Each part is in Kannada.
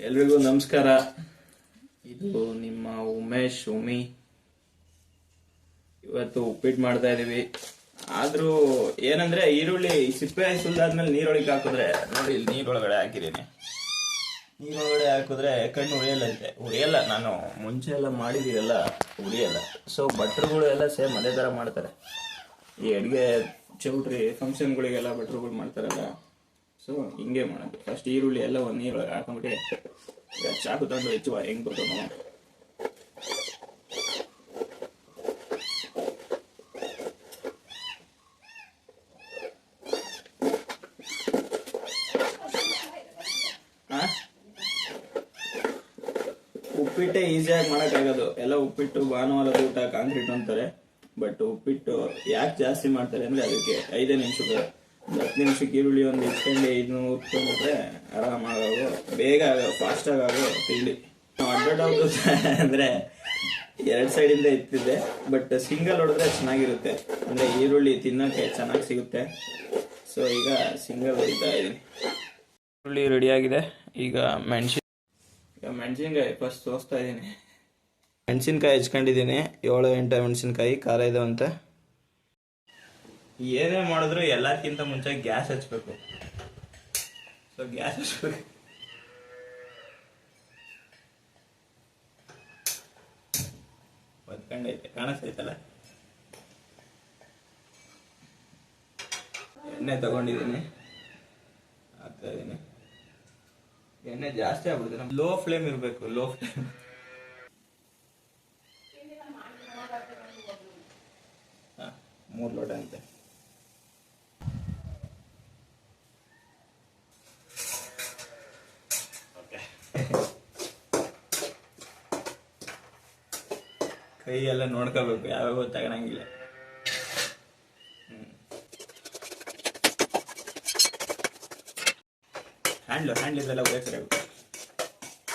ಎಲ್ರಿಗೂ ನಮಸ್ಕಾರ. ಇದು ನಿಮ್ಮ ಉಮೇಶ್ ಉಮಿ. ಇವತ್ತು ಉಪ್ಪಿಟ್ಟು ಮಾಡ್ತಾ ಇದೀವಿ. ಆದ್ರೂ ಏನಂದ್ರೆ ಈರುಳ್ಳಿ ಸಿಪ್ಪೆ ಸುಲ್ದಾದ್ಮೇಲೆ ನೀರೊಳಗೆ ಹಾಕಿದ್ರೆ ನೋಡಿ, ಇಲ್ಲಿ ನೀರೊಳಗಡೆ ಹಾಕಿದ್ದೀನಿ. ನೀರೊಳಗಡೆ ಹಾಕಿದ್ರೆ ಕಣ್ಣು ಉರಿಯಲ್ಲಂತೆ. ಉರಿಯಲ್ಲ, ನಾನು ಮುಂಚೆ ಎಲ್ಲ ಮಾಡಿದಿರಲ್ಲ, ಉರಿಯಲ್ಲ. ಸೊ ಭಟ್ರುಗಳು ಎಲ್ಲ ಸೇಮ್ ಅದೇ ತರ ಮಾಡ್ತಾರೆ. ಈ ಅಡುಗೆ ಚೌಟ್ರಿ ಫಂಕ್ಷನ್ಗಳಿಗೆಲ್ಲ ಭಟ್ರುಗಳು ಮಾಡ್ತಾರಲ್ಲ, ಸೊ ಹಿಂಗೆ ಮಾಡೋದು. ಫಸ್ಟ್ ಈರುಳ್ಳಿ ಎಲ್ಲ ಒಂದು ನೀರೊಳಗೆ ಹಾಕೊಂಡ್ಬಿಟ್ಟು ಚಾಕು ತಂದು ಹೆಚ್ಚುವ ಹೆಂಗ್ ಗೊತ್ತೋ ಉಪ್ಪಿಟ್ಟೆ ಈಸಿಯಾಗಿ ಮಾಡೋಕ್ಕಾಗೋದು. ಎಲ್ಲ ಉಪ್ಪಿಟ್ಟು ಭಾನುವಾರದ ಊಟ ಕಾಂಕ್ರೀಟ್ ಅಂತಾರೆ. ಬಟ್ ಉಪ್ಪಿಟ್ಟು ಯಾಕೆ ಜಾಸ್ತಿ ಮಾಡ್ತಾರೆ ಅಂದ್ರೆ ಅದಕ್ಕೆ 5 ನಿಮಿಷಕ್ಕೆ 10 ನಿಮಿಷಕ್ಕೆ ಈರುಳ್ಳಿ ಒಂದು ಇಟ್ಕೊಂಡು ಇದನ್ನು ಉತ್ಕೊಂಡ್ಬಿಟ್ರೆ ಆರಾಮಾಗೋ, ಬೇಗ ಫಾಸ್ಟ್ ಆಗೋ ತಿಂಡಿ. ಅಡ್ಡಾಡೋದು ಅಂದ್ರೆ 2 ಸೈಡಿಂದ ಇತ್ತಿದೆ, ಬಟ್ ಸಿಂಗಲ್ ಹೊಡೆದ್ರೆ ಚೆನ್ನಾಗಿರುತ್ತೆ. ಅಂದ್ರೆ ಈರುಳ್ಳಿ ತಿನ್ನೋಕೆ ಚೆನ್ನಾಗಿ ಸಿಗುತ್ತೆ. ಸೊ ಈಗ ಸಿಂಗಲ್ ಹೊಡಿತಾ ಇದೀನಿ. ಈರುಳ್ಳಿ ರೆಡಿಯಾಗಿದೆ. ಈಗ ಮೆಣಸಿನ್ಕಾಯಿ ಫಸ್ಟ್ ಸೋಸ್ತಾ ಇದ್ದೀನಿ. ಮೆಣಸಿನ್ಕಾಯಿ ಹೆಚ್ಕೊಂಡಿದ್ದೀನಿ. 7-8 ಮೆಣಸಿನ್ಕಾಯಿ ಖಾರ ಇದಾವಂತೆ. ಏನೇ ಮಾಡಿದ್ರು ಎಲ್ಲಕ್ಕಿಂತ ಮುಂಚೆ ಗ್ಯಾಸ್ ಹಚ್ಬೇಕು. ಸೊ ಗ್ಯಾಸ್ ಹಚ್ಬೇಕು. ಒದ್ಕೊಂಡೈತೆ, ಕಾಣಿಸ್ತೈತಲ್ಲ. ಎಣ್ಣೆ ತಗೊಂಡಿದ್ದೀನಿ, ಹಾಕ್ತಾ ಇದ್ದೀನಿ. ಎಣ್ಣೆ ಜಾಸ್ತಿ ಆಗ್ಬಿಡುತ್ತೆ. ಲೋ ಫ್ಲೇಮ್ ಇರಬೇಕು, ಲೋ ಫ್ಲೇಮ್. ಮೂರು ಲೋಟ ಅಂತೆ. ಕೈ ಎಲ್ಲ ನೋಡ್ಕೋಬೇಕು, ಯಾವಾಗ ತಗೊಳಂಗಿಲ್ಲ. ಹ್ಯಾಂಡ್ಲ್ ಇದೆಲ್ಲ ಒಳ್ಳೆ ಸರಿ ಆಗುತ್ತೆ.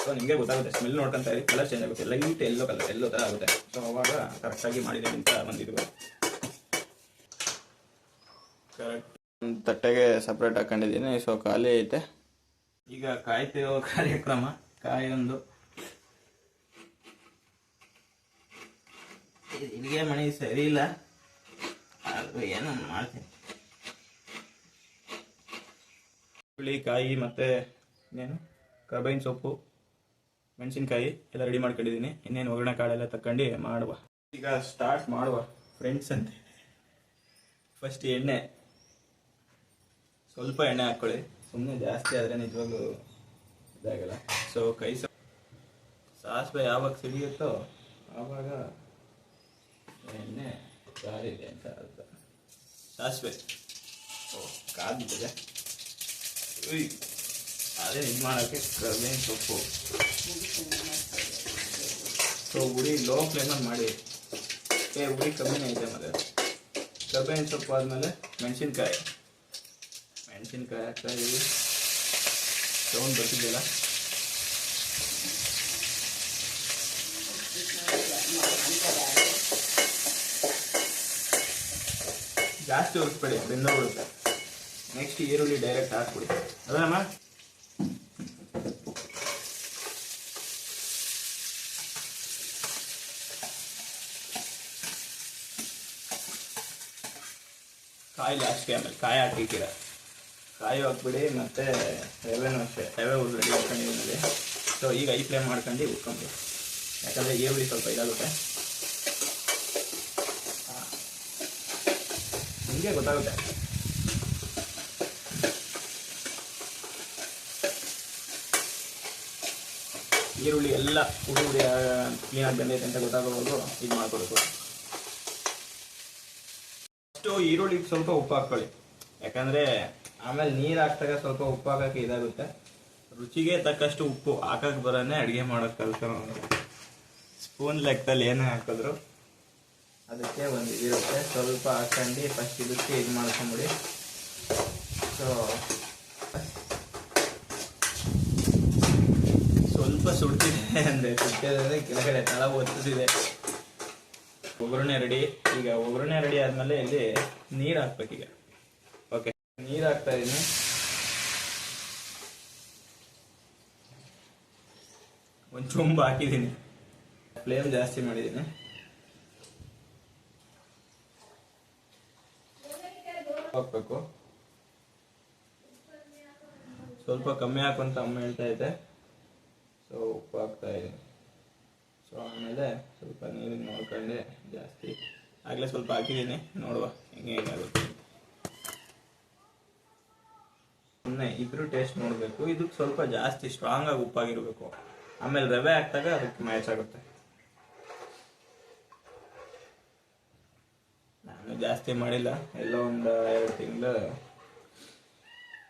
ಸೊ ನಿಮಗೆ ಗೊತ್ತಾಗುತ್ತೆ, ಸ್ಮೆಲ್ ನೋಡ್ಕೊಂತ ಇರಿ. ಕಲರ್ ಚೇಂಜ್ ಆಗುತ್ತೆ, ಲೈಟ್ ಎಲ್ಲೋ ಕಲರ್, ಎಲ್ಲೋ ಥರ ಆಗುತ್ತೆ. ಸೊ ಅವಾಗ ಕರೆಕ್ಟಾಗಿ ಮಾಡಿದೆ ಅಂತ ಬಂದಿದ್ವಿ. ಕರೆಕ್ಟ್ ತಟ್ಟೆಗೆ ಸಪ್ರೇಟ್ ಹಾಕೊಂಡಿದ್ದೀನಿ. ಸೊ ಖಾಲಿ ಐತೆ. ಈಗ ಕಾಯ್ತಿರೋ ಕಾರ್ಯಕ್ರಮ. ಕಾಯಿ ಒಂದು ಇಲ್ಲಿಗೆ ಮಣಿ ಸರಿ ಇಲ್ಲ, ಆದ್ರೂ ಏನೋ ಮಾಡ್ತೀನಿ. ಕಾಯಿ ಮತ್ತೆ ಇನ್ನೇನು ಕರ್ಬೇವಿನ ಸೊಪ್ಪು, ಮೆಣಸಿನ್ಕಾಯಿ ಎಲ್ಲ ರೆಡಿ ಮಾಡ್ಕೊಂಡಿದ್ದೀನಿ. ಇನ್ನೇನು ಒಗ್ಗರಣೆ ಕಾಳೆಲ್ಲ ತಕೊಂಡು ಮಾಡುವ. ಈಗ ಸ್ಟಾರ್ಟ್ ಮಾಡುವ ಫ್ರೆಂಡ್ಸ್ ಅಂತ. ಫಸ್ಟ್ ಎಣ್ಣೆ, ಸ್ವಲ್ಪ ಎಣ್ಣೆ ಹಾಕ್ಕೊಳ್ಳಿ. ಸುಮ್ಮನೆ ಜಾಸ್ತಿ ಆದರೆ ನಿಜವಾಗ್ಲೂ ಇದಾಗಲ್ಲ. ಸೊ ಸಾಸಿವೆ ಯಾವಾಗ ಸಿಡಿಯುತ್ತೋ ಆವಾಗ ಎಣ್ಣೆ ಸಾರಿದೆ ಅಂತ ಅರ್ಥ. ಸಾಸಿವೆ ಕಾದಿದೆ. ಅದೇ ಇದು ಮಾಡೋಕ್ಕೆ ಕರ್ಬೇವಿನ ಸೊಪ್ಪು. ಸೊ ಉರಿ ಲೋ ಫ್ಲೇಮಲ್ಲಿ ಮಾಡಿ. ಉರಿ ಕಮ್ಮಿನೇ ಐತೆ. ಮತ್ತೆ ಕರ್ಬೇವಿನ ಸೊಪ್ಪು ಆದಮೇಲೆ ಮೆಣಸಿನ್ಕಾಯಿ ಹಾಕ್ತಾ ಇದೀವಿ. ಸೌಂಡ್ ಬರ್ತಿದ್ದಿಲ್ಲ. ಜಾಸ್ತಿ ಉರಿಸ್ಬೇಡಿ, ಬೆಂದೋಗ್ಬಿಡುತ್ತೆ. ನೆಕ್ಸ್ಟ್ ಈರುಳ್ಳಿ ಡೈರೆಕ್ಟ್ ಹಾಕ್ಬಿಡಿ. ಅದಮ್ಮ ಕಾಯಿ ಲಾಸ್ಟ್ಗೆ, ಆಮೇಲೆ ಕಾಯಿ ಹಾಕಿದ್ದೀರ. ಕಾಯಿ ಹಾಕ್ಬಿಡಿ. ಮತ್ತು ರವೆನೂ ಅಷ್ಟೇ, ರವೆ ರೆಡಿ ಹಾಕ್ಕೊಂಡಿದ್ದೀನಿ. ಸೊ ಈಗ ಐ ಫ್ಲೇಮ್ ಮಾಡ್ಕೊಂಡು ಉಟ್ಕೊಂಡು, ಯಾಕಂದರೆ ಈರುಳ್ಳಿ ಸ್ವಲ್ಪ ಇದಾಗುತ್ತೆ. ನಿಮಗೆ ಗೊತ್ತಾಗುತ್ತೆ. ಈರುಳ್ಳಿ ಎಲ್ಲ ಉಡಿ ಕ್ಲೀನಾಗಿ ಬಂದೈತೆ ಅಂತ ಗೊತ್ತಾಗೋದು ಇದು ಮಾಡ್ಕೊಬೇಕು. ಫಸ್ಟು ಈರುಳ್ಳಿಗೆ ಸ್ವಲ್ಪ ಉಪ್ಪು ಹಾಕ್ಕೊಳ್ಳಿ, ಯಾಕಂದರೆ ಆಮೇಲೆ ನೀರು ಹಾಕ್ದಾಗ ಸ್ವಲ್ಪ ಉಪ್ಪು ಹಾಕೋಕ್ಕೆ ಇದಾಗುತ್ತೆ. ರುಚಿಗೆ ತಕ್ಕಷ್ಟು ಉಪ್ಪು ಹಾಕಕ್ಕೆ ಬರೋನೇ ಅಡುಗೆ ಮಾಡೋಕ್ಕೆ ಕಲಿಸೋ. ಸ್ಪೂನ್ ಲೆಕ್ಕದಲ್ಲಿ ಏನೇ ಹಾಕಿದ್ರು ಅದಕ್ಕೆ ಒಂದು ಇದಿರುತ್ತೆ. ಸ್ವಲ್ಪ ಹಾಕೊಂಡು ಫಸ್ಟ್ ಇದಕ್ಕೆ ಇದು ಮಾಡ್ಕೊಂಬಿಡಿ. ಸೊ ಸ್ವಲ್ಪ ಸುಡ್ತಿದೆ ಅಂದರೆ ಸುಡ್ತಿದೆ, ಕೆಳಗಡೆ ತಳ ಒತ್ತಿದೆ. ಒಗ್ಗರಣೆ ರೆಡಿ. ಈಗ ಒಗ್ಗರಣೆ ರೆಡಿ ಆದಮೇಲೆ ಇಲ್ಲಿ ನೀರು ಹಾಕ್ಬೇಕೀಗ. ಓಕೆ, ನೀರು ಹಾಕ್ತಾ ಇದ್ದೀನಿ. ಒಂದು ಚುಂಬ ಹಾಕಿದ್ದೀನಿ. ಫ್ಲೇಮ್ ಜಾಸ್ತಿ ಮಾಡಿದ್ದೀನಿ. ಹಾಕ್ಬೇಕು, ಸ್ವಲ್ಪ ಕಮ್ಮಿ ಹಾಕುವಂತ ಅಮ್ಮ ಹೇಳ್ತಾ ಇದೆ. ಸೊ ಉಪ್ಪು ಹಾಕ್ತಾ ಇದ್ದೀನಿ. ಸೊ ಆಮೇಲೆ ಸ್ವಲ್ಪ ನೀರಿನ ನೋಡ್ಕೊಂಡೆ, ಜಾಸ್ತಿ ಆಗಲೇ ಸ್ವಲ್ಪ ಹಾಕಿದ್ದೀನಿ, ನೋಡುವ ಹೆಂಗಾಗುತ್ತೆ. ಸುಮ್ಮನೆ ಇದ್ರೂ ಟೇಸ್ಟ್ ನೋಡಬೇಕು. ಇದಕ್ಕೆ ಸ್ವಲ್ಪ ಜಾಸ್ತಿ ಸ್ಟ್ರಾಂಗ್ ಆಗಿ ಉಪ್ಪಾಗಿರ್ಬೇಕು. ಆಮೇಲೆ ರವೆ ಹಾಕಿದಾಗ ಅದಕ್ಕೆ ಮ್ಯಾಚ್ ಆಗುತ್ತೆ. ನಾನು ಜಾಸ್ತಿ ಮಾಡಿಲ್ಲ, ಎಲ್ಲ ಒಂದು 2 ತಿಂಗಳು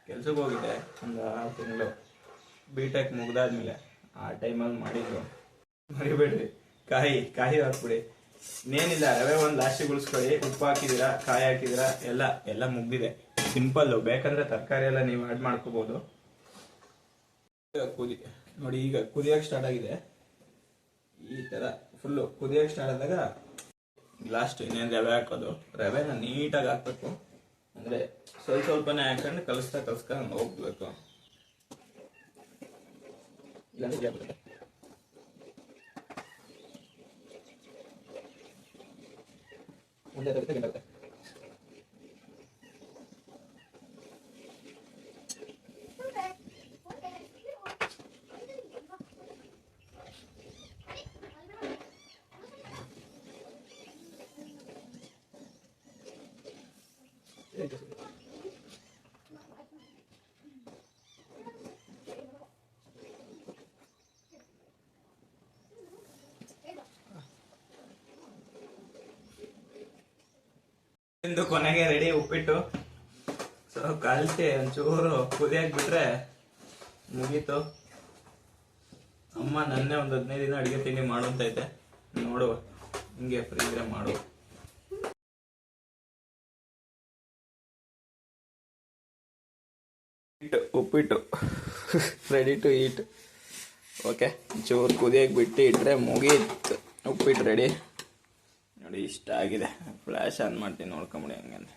ಕೆಲ್ಸಕ್ಕೆ ಹೋಗಿದ್ದೆ. ಒಂದು 6 ತಿಂಗಳು B.Tech ಮುಗ್ದಾದ್ಮೇಲೆ ಆ ಟೈಮಲ್ಲಿ ಮಾಡಿದ್ದು. ಮರಿಬೇಡ್ರಿ, ಕಾಯಿ ಹಾಕ್ಬಿಡಿ. ಇನ್ನೇನಿಲ್ಲ, ರವೆ ಒಂದು ಲಾಸ್ಟಿಗೆ ಉಳಿಸ್ಕೊಳ್ಳಿ. ಉಪ್ಪು ಹಾಕಿದ್ದೀರಾ, ಕಾಯಿ ಹಾಕಿದ್ದೀರಾ, ಎಲ್ಲ ಮುಗ್ದಿದೆ. ಸಿಂಪಲ್ಲು. ಬೇಕಂದ್ರೆ ತರಕಾರಿ ಎಲ್ಲ ನೀವು ಆ್ಯಡ್ ಮಾಡ್ಕೋಬಹುದು. ನೋಡಿ, ಈಗ ಕುದಿಯಕ್ಕೆ ಸ್ಟಾರ್ಟ್ ಆಗಿದೆ. ಈ ತರ ಫುಲ್ಲು ಕುದಿಯಕ್ಕೆ ಸ್ಟಾರ್ಟ್ ಆದಾಗ ಲಾಸ್ಟ್ ಇನ್ನೇನು ರವೆ ಹಾಕೋದು. ರವೆನ ನೀಟಾಗಿ ಹಾಕ್ಬೇಕು. ಅಂದ್ರೆ ಸ್ವಲ್ಪನೇ ಹಾಕೊಂಡು ಕಲಿಸ್ಕೊಂಡು ಹೋಗ್ಬೇಕು. ಇಲ್ಲಾಂದ್ರೆ ಇಂದು ಕೊನೆಗೆ ರೆಡಿ ಉಪ್ಪಿಟ್ಟು. ಸೊ ಕಲಿಸಿ ಒಂಚೂರು ಕುದಿಯಾಗಿ ಬಿಟ್ರೆ ಮುಗೀತು. ಅಮ್ಮ ನನ್ನೇ ಒಂದು 15 ದಿನ ಅಡುಗೆ ತಿಂಡಿ ಮಾಡುವಂತೈತೆ. ನೋಡುವ, ಹಿಂಗೆ ಫ್ರೀ ಇದ್ರೆ ಮಾಡುವ. ಉಪ್ಪಿಟ್ಟು ರೆಡಿ ಟು ಈಟ್. ಓಕೆ, ಚೂರು ಕುದಿಯಾಗಿ ಬಿಟ್ಟು ಇಟ್ರೆ ಮುಗೀತು. ಉಪ್ಪಿಟ್ಟು ರೆಡಿ. ನೋಡಿ, ಇಷ್ಟ ಆಗಿದೆ. ಫ್ಲ್ಯಾಶ್ ಆನ್ ಮಾಡ್ತೀನಿ, ನೋಡ್ಕೊಂಬಿಡಿ ಹೆಂಗಂದ್ರೆ.